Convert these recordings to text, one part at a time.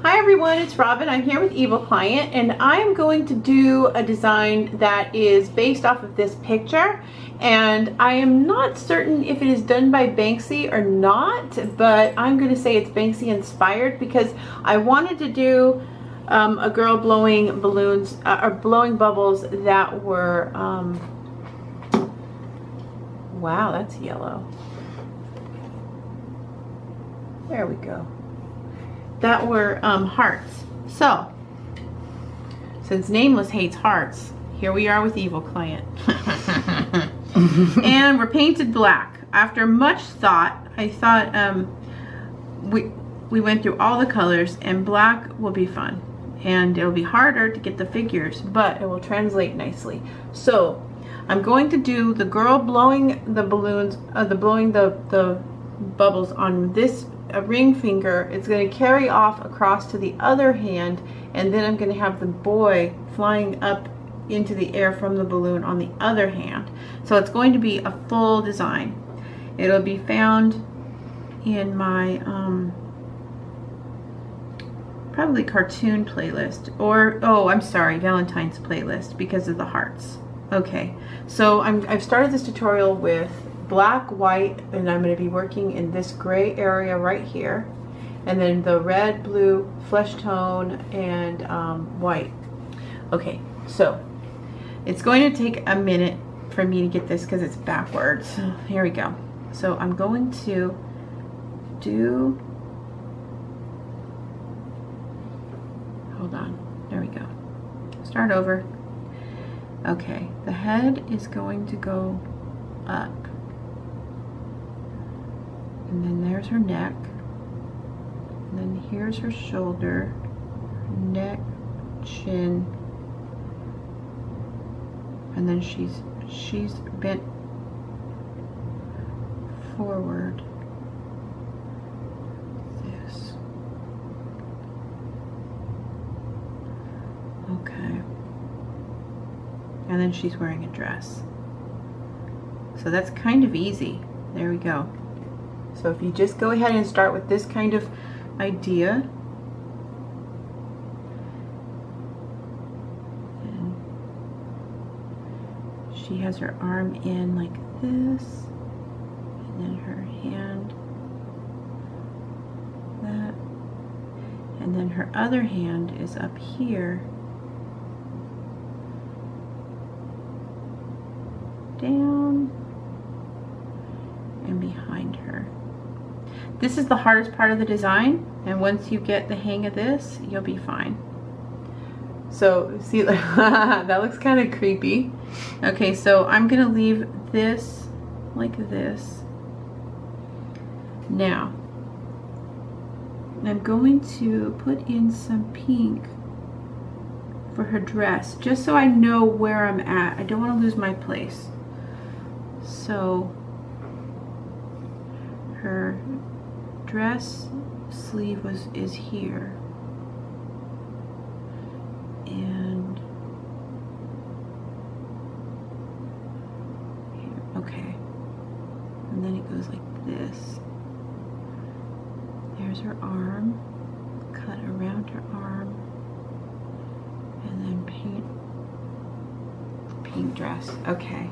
Hi everyone, it's Robin. I'm here with Evil Client and I'm going to do a design that is based off of this picture, and I am not certain if it is done by Banksy or not, but I'm going to say it's Banksy inspired because I wanted to do a girl blowing balloons or blowing bubbles that were wow, that's yellow. There we go. That were hearts. So, since Nameless hates hearts, here we are with Evil Client. And we're painted black. After much thought, I thought we went through all the colors, and black will be fun. And it'll be harder to get the figures, but it will translate nicely. So, I'm going to do the girl blowing the balloons, blowing the bubbles on this a ring finger. It's going to carry off across to the other hand, and then I'm going to have the boy flying up into the air from the balloon on the other hand. So it's going to be a full design. It'll be found in my probably cartoon playlist, or oh, I'm sorry, Valentine's playlist, because of the hearts. Okay, so I've started this tutorial with black, white, and I'm going to be working in this gray area right here, and then the red, blue, flesh tone, and white. Okay, so it's going to take a minute for me to get this because it's backwards. Here we go. So I'm going to do, hold on, there we go. Start over. Okay, the head is going to go up. And then there's her neck, and then here's her shoulder, neck, chin, and then she's bent forward. This. Okay. And then she's wearing a dress. So that's kind of easy. There we go. So if you just go ahead and start with this kind of idea, and she has her arm in like this, and then her hand, that, and then her other hand is up here, down, and behind her. This is the hardest part of the design, and once you get the hang of this, you'll be fine. So, see, that looks kind of creepy. Okay, so I'm gonna leave this like this. Now, I'm going to put in some pink for her dress, just so I know where I'm at. I don't want to lose my place. So, her dress sleeve is here, and here, okay, and then it goes like this. There's her arm, cut around her arm, and then pink dress. Okay,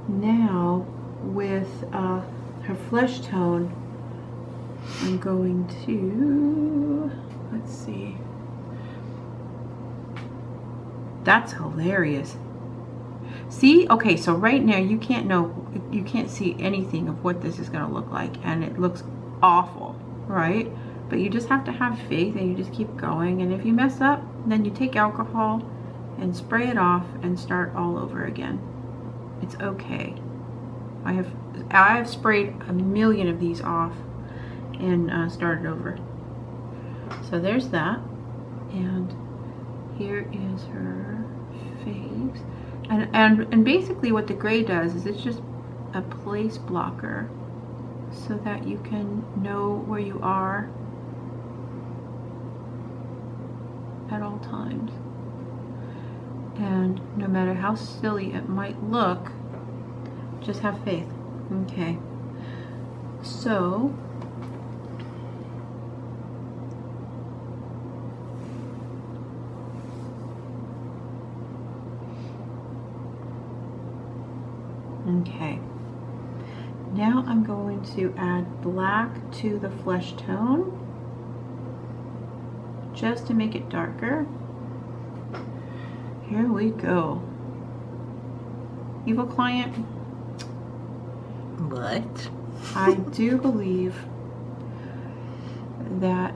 now with her flesh tone, I'm going to, let's see, that's hilarious. See, okay, so right now you can't see anything of what this is going to look like, and it looks awful, right? But you just have to have faith, and you just keep going, and if you mess up, then you take alcohol and spray it off and start all over again. It's okay. I have sprayed a million of these off and started over. So there's that, and here is her face, and basically what the gray does is it's just a place blocker so that you can know where you are at all times, and no matter how silly it might look, just have faith. Okay, so Okay. Now I'm going to add black to the flesh tone, just to make it darker. Here we go. Evil client. What? I do believe that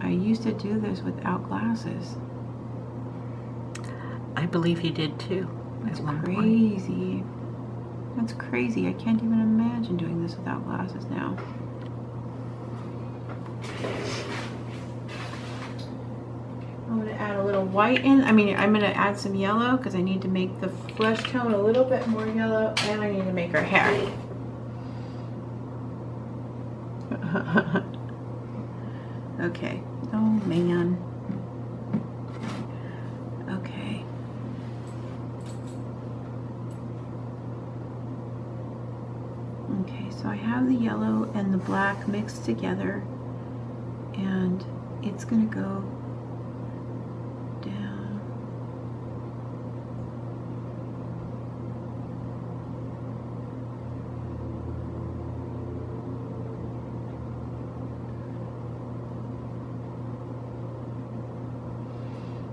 I used to do this without glasses. I believe you did too. That's crazy. That's crazy. I can't even imagine doing this without glasses now. I'm going to add a little white in. I'm going to add some yellow because I need to make the flesh tone a little bit more yellow, and I need to make her hair. Okay. Oh man. Okay. Okay, so I have the yellow and the black mixed together, and it's gonna go down.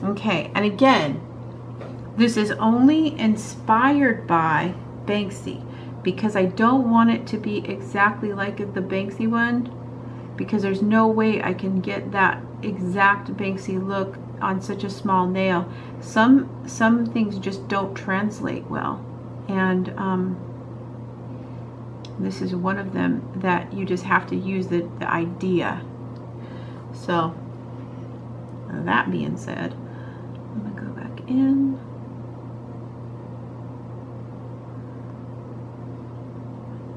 Okay, and again, this is only inspired by Banksy because I don't want it to be exactly like the Banksy one, because there's no way I can get that exact Banksy look on such a small nail. Some things just don't translate well, and this is one of them that you just have to use the idea. So that being said, I'm gonna go back in.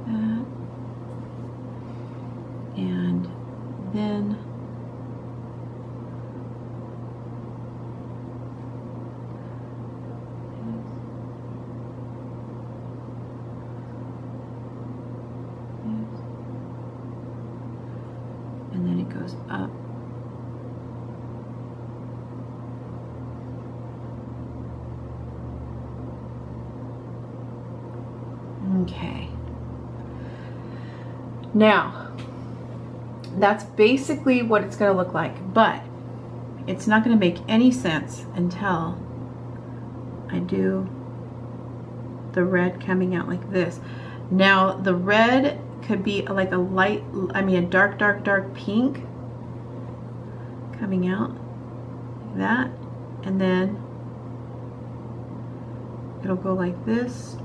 That. And then and then it goes up. Okay. Now, that's basically what it's going to look like, but it's not going to make any sense until I do the red coming out like this. Now, the red could be like a light, a dark, dark, dark pink coming out like that, and then it'll go like this.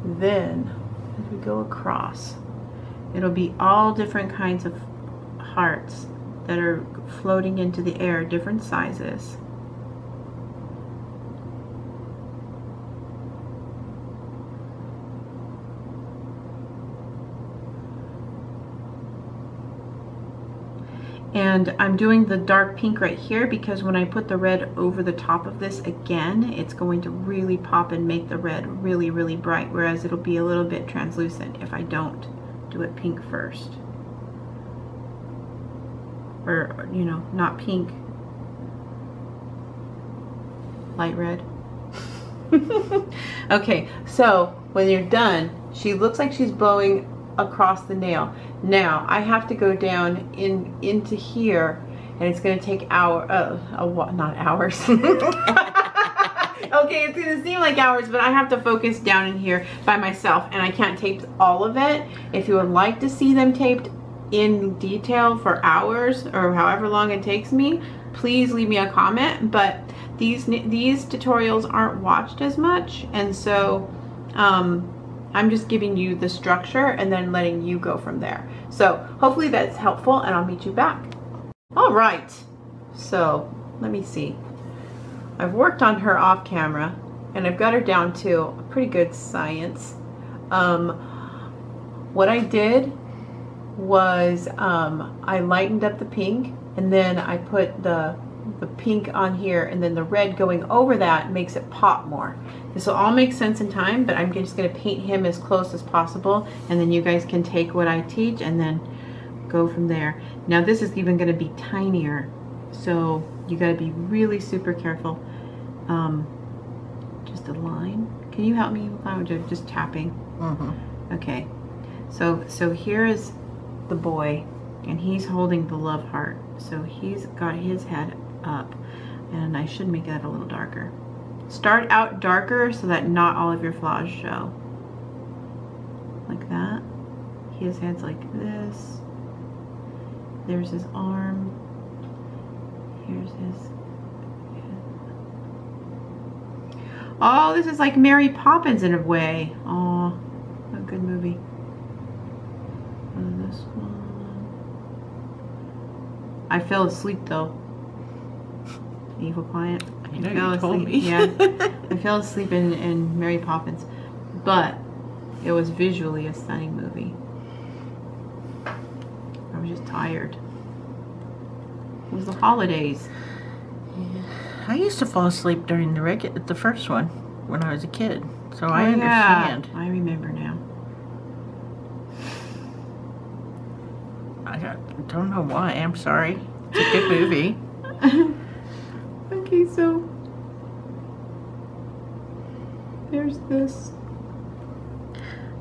Then, as we go across, it'll be all different kinds of hearts that are floating into the air, different sizes. And I'm doing the dark pink right here because when I put the red over the top of this again, it's going to really pop and make the red really, really bright, whereas it'll be a little bit translucent if I don't do it pink first. Or, you know, not pink, light red. Okay, so when you're done, she looks like she's blowing across the nail. Now I have to go down into here, and it's going to take not hours. Okay, it's going to seem like hours, but I have to focus down in here by myself, and I can't tape all of it. If you would like to see them taped in detail for hours or however long it takes me, please leave me a comment. But these tutorials aren't watched as much, and so I'm just giving you the structure and then letting you go from there. So hopefully that's helpful, and I'll meet you back. All right, so let me see. I've worked on her off camera, and I've got her down to a pretty good science. What I did was I lightened up the pink, and then I put the pink on here, and then the red going over that makes it pop more. This will all make sense in time, but I'm just going to paint him as close as possible, and then you guys can take what I teach and then go from there. Now this is even going to be tinier, so you got to be really super careful. Just just a line. Can you help me? I'm just tapping. Okay. So here is the boy, and he's holding the love heart. So he's got his head up, and I should make that a little darker. Start out darker so that not all of your flaws show. Like that. His head's like this. There's his arm. Here's his. Oh, this is like Mary Poppins in a way. Oh, a good movie. And this one. I fell asleep though. Evil Client. I know, you told me. Yeah, I fell asleep in Mary Poppins, but it was visually a stunning movie. I was just tired. It was the holidays. I used to fall asleep during the first one when I was a kid, so I understand. I remember now. I don't know why. I'm sorry. It's a good movie. Okay, so there's this.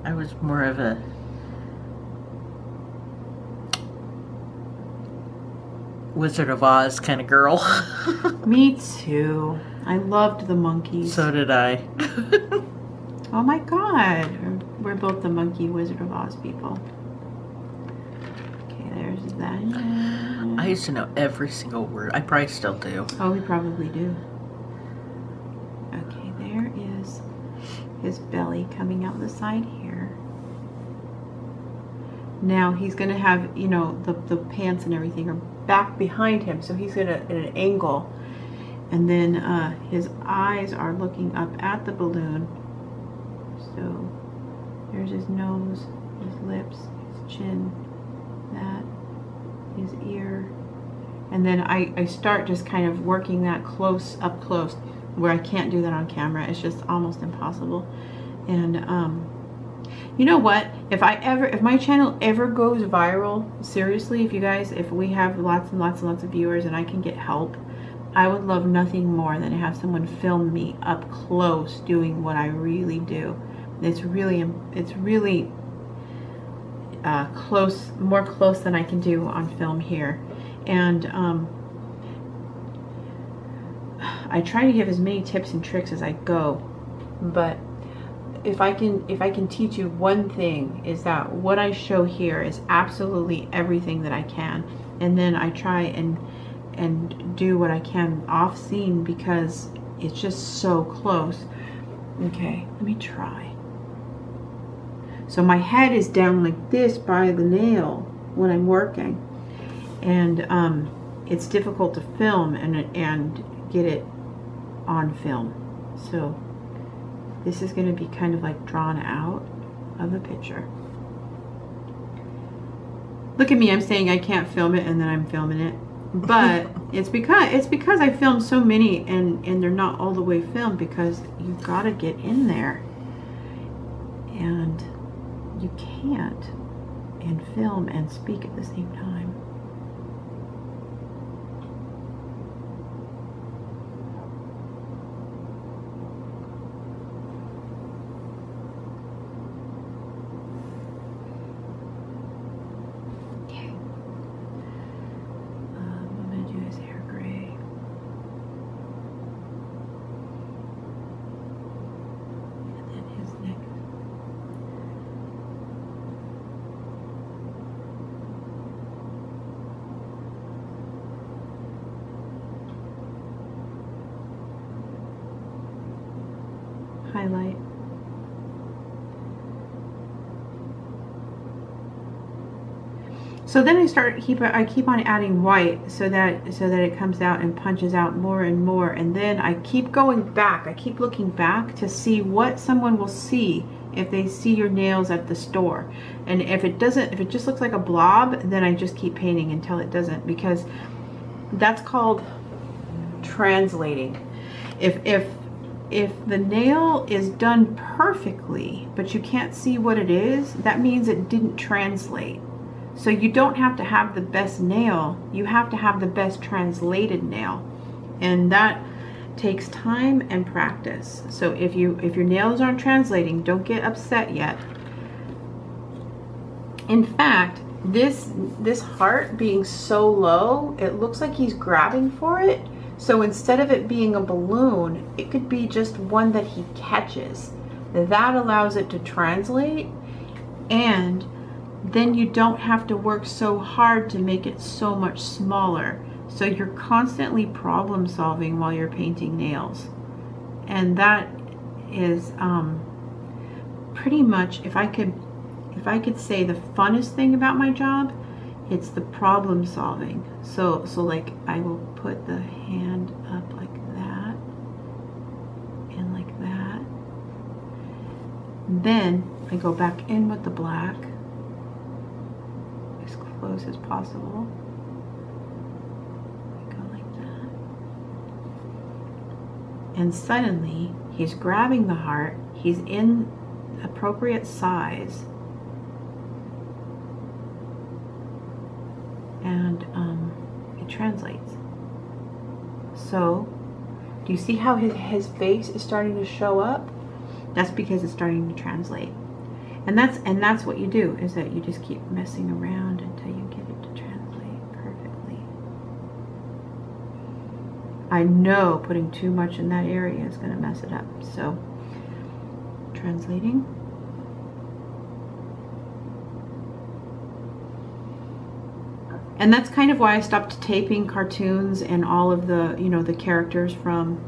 I was more of a Wizard of Oz kind of girl. Me too. I loved the monkeys. So did I. Oh my god. We're both the monkey Wizard of Oz people. Okay, there's that. I used to know every single word. I probably still do. Oh, we probably do. Okay, there is his belly coming out the side here. Now he's going to have, you know, the pants and everything are back behind him, so he's at an angle. And then his eyes are looking up at the balloon. So there's his nose, his lips, his chin, that, his ear. And then I start just kind of working that up close, where I can't do that on camera. It's just almost impossible. And you know what? If my channel ever goes viral, seriously, if we have lots and lots and lots of viewers and I can get help, I would love nothing more than to have someone film me up close doing what I really do. It's really close, more close than I can do on film here. And I try to give as many tips and tricks as I go, but if I can teach you one thing, is that what I show here is absolutely everything that I can, and then I try and do what I can off scene because it's just so close. Okay, let me try. So my head is down like this by the nail when I'm working, and it's difficult to film and get it on film. So this is going to be kind of like drawn out of the picture. Look at me, I'm saying I can't film it and then I'm filming it. But it's because I filmed so many and they're not all the way filmed, because you've got to get in there. And you can't and film and speak at the same time. Highlight. So then I keep on adding white so that it comes out and punches out more and more, and then I keep going back. I keep looking back to see what someone will see if they see your nails at the store. And if it just looks like a blob, then I just keep painting until it doesn't, because that's called translating. If the nail is done perfectly, but you can't see what it is, that means it didn't translate. So you don't have to have the best nail, you have to have the best translated nail. And that takes time and practice. So if your nails aren't translating, don't get upset yet. In fact, this heart being so low, it looks like he's grabbing for it. So instead of it being a balloon, it could be just one that he catches. That allows it to translate, and then you don't have to work so hard to make it so much smaller. So you're constantly problem solving while you're painting nails. And that is pretty much, if I could say the funnest thing about my job, it's the problem solving. So like I will put the hand up like that and like that. Then I go back in with the black as close as possible. I go like that. And suddenly he's grabbing the heart. He's in appropriate size. And it translates. So, do you see how his face is starting to show up? That's because it's starting to translate. And that's what you do, is that you just keep messing around until you get it to translate perfectly. I know putting too much in that area is going to mess it up. So, translating. And that's kind of why I stopped taping cartoons and all of the, the characters from,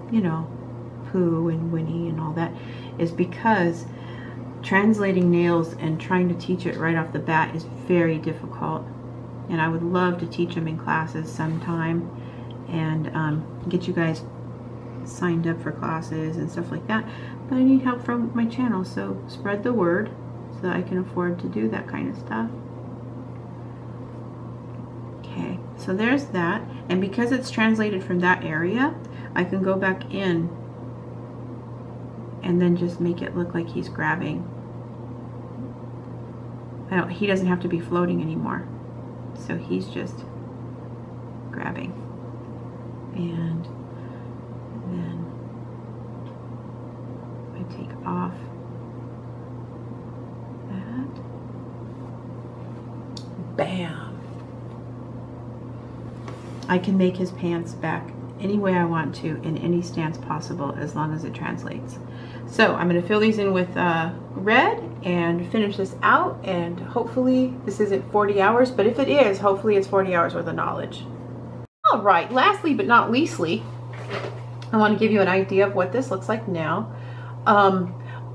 Pooh and Winnie and all that, is because translating nails and trying to teach it right off the bat is very difficult. And I would love to teach them in classes sometime and get you guys signed up for classes and stuff like that. But I need help from my channel, so spread the word so that I can afford to do that kind of stuff. Okay, so there's that, and because it's translated from that area, I can go back in and then just make it look like he's grabbing. He doesn't have to be floating anymore, so he's just grabbing. And then I take off that. Bam! I can make his pants back any way I want to, in any stance possible, as long as it translates. So I'm going to fill these in with red and finish this out, and hopefully this isn't 40 hours, but if it is, hopefully it's 40 hours worth of knowledge. All right, lastly but not leastly, I want to give you an idea of what this looks like now.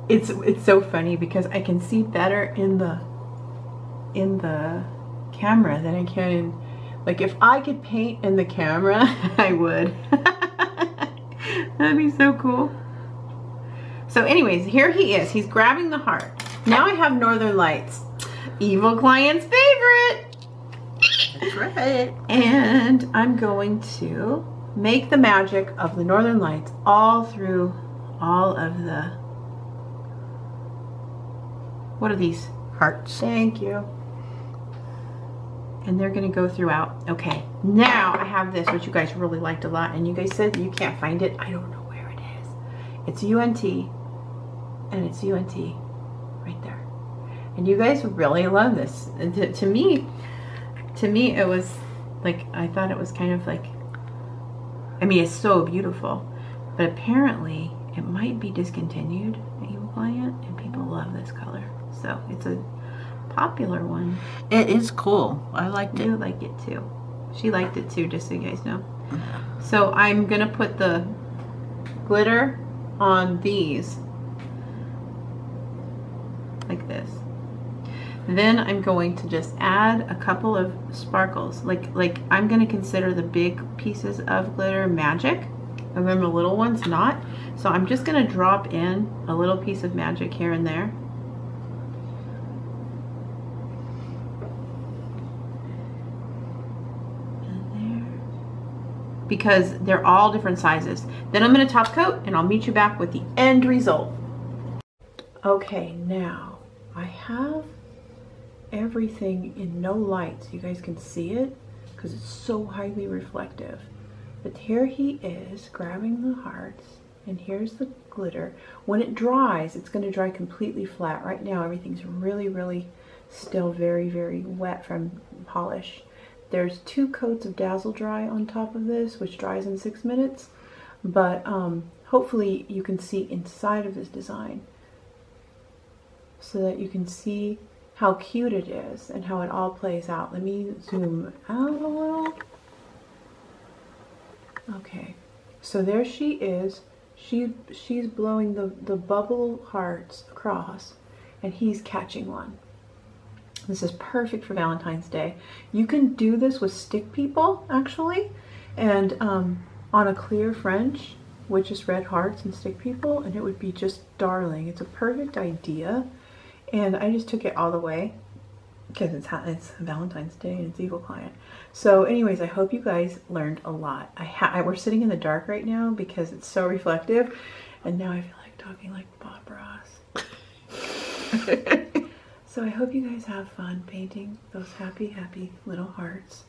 It's so funny because I can see better in the camera than I can in, like, if I could paint in the camera, I would. That'd be so cool. So anyways, here he is. He's grabbing the heart. Now I have Northern Lights, evil client's favorite. That's right. And I'm going to make the magic of the Northern Lights all through all of the, what are these? Hearts. Thank you. And they're going to go throughout. Okay, now I have this, which you guys really liked a lot, and you guys said you can't find it. I don't know where it is. It's UNT, and it's UNT right there. And you guys really love this. And to me, it was like, I thought it was kind of like, I mean, it's so beautiful, but apparently it might be discontinued, Evil Client, and people love this color. So it's a popular one. It is cool. I liked it. You like it too. She liked it too, just so you guys know. So I'm gonna put the glitter on these like this. Then I'm going to just add a couple of sparkles. Like I'm gonna consider the big pieces of glitter magic, and then the little ones not. So I'm just gonna drop in a little piece of magic here and there. Because they're all different sizes. Then I'm going to top coat, and I'll meet you back with the end result. Okay, now I have everything in no light so you guys can see it, because it's so highly reflective. But here he is grabbing the hearts, and here's the glitter. When it dries, it's going to dry completely flat. Right now everything's really still very wet from polish. There's 2 coats of Dazzle Dry on top of this, which dries in 6 minutes, but hopefully you can see inside of this design so that you can see how cute it is and how it all plays out. Let me zoom out a little. Okay, so there she is. She's blowing the bubble hearts across, and he's catching one. This is perfect for Valentine's Day. You can do this with stick people, actually, and on a clear French with just red hearts and stick people, and it would be just darling. It's a perfect idea, and I just took it all the way because it's Valentine's Day and it's Eagle Client. So anyways, I hope you guys learned a lot. We're sitting in the dark right now because it's so reflective, and now I feel like talking like Bob Ross. So I hope you guys have fun painting those happy little hearts.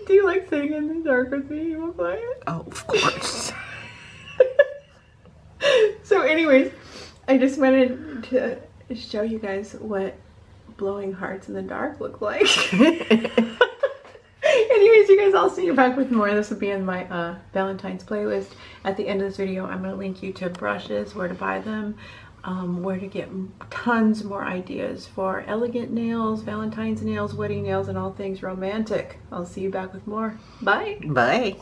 Do you like sitting in the dark with me, Eagle Client? Oh, of course. So anyways, I just wanted to show you guys what blowing hearts in the dark look like. Anyways, you guys, I'll see you back with more. This will be in my Valentine's playlist. At the end of this video, I'm going to link you to brushes, where to buy them, where to get tons more ideas for elegant nails, Valentine's nails, wedding nails, and all things romantic. I'll see you back with more. Bye. Bye.